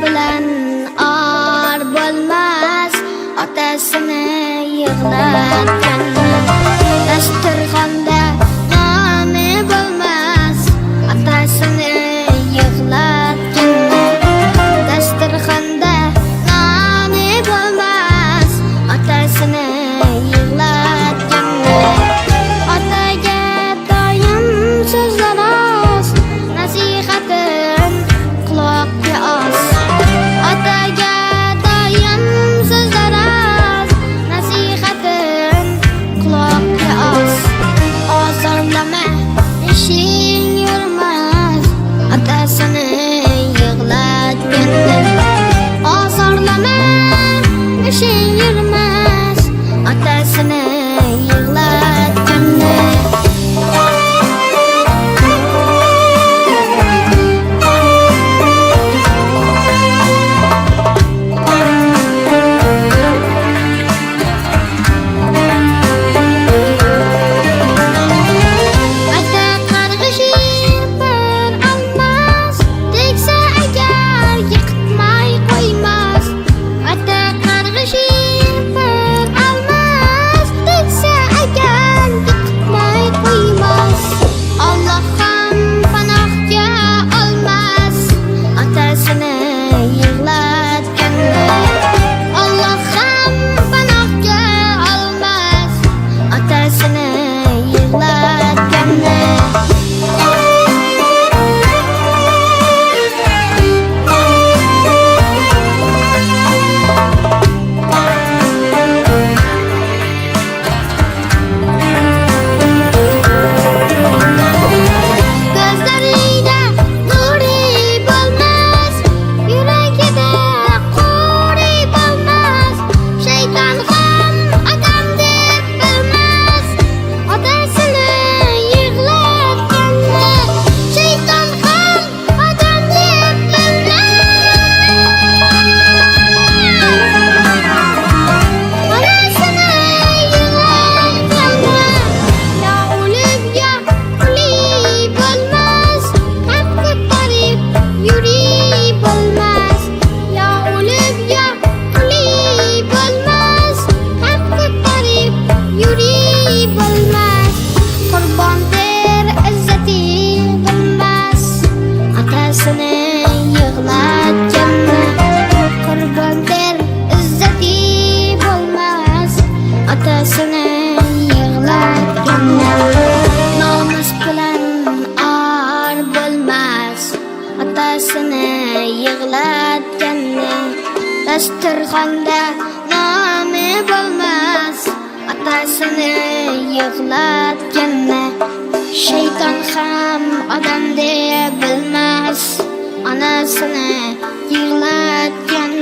bilan ar bo'lmas, otasini yig'latgan. Dasturxonda noni bo'lmas, otasini yig'latgan. Dasturxonda noni bo'lmas, otasini yig'latgan. Otaga doim so'zlar oz, nasihatin quloqqa os. Otaga doim so'zlar oz, nasihatin quloqqa os. Ozorlama, ishing yurmas, otasini yig'latgan. Ozorlama, ishing yurmas, otasini yig'latgan. Nomus bilan ar bo'lmas, otasini yig'latgan. Dasturxonda noni bo'lmas, otasini yig'latgan. Shayton ham odam deb bilmas, onasini yig'latgan.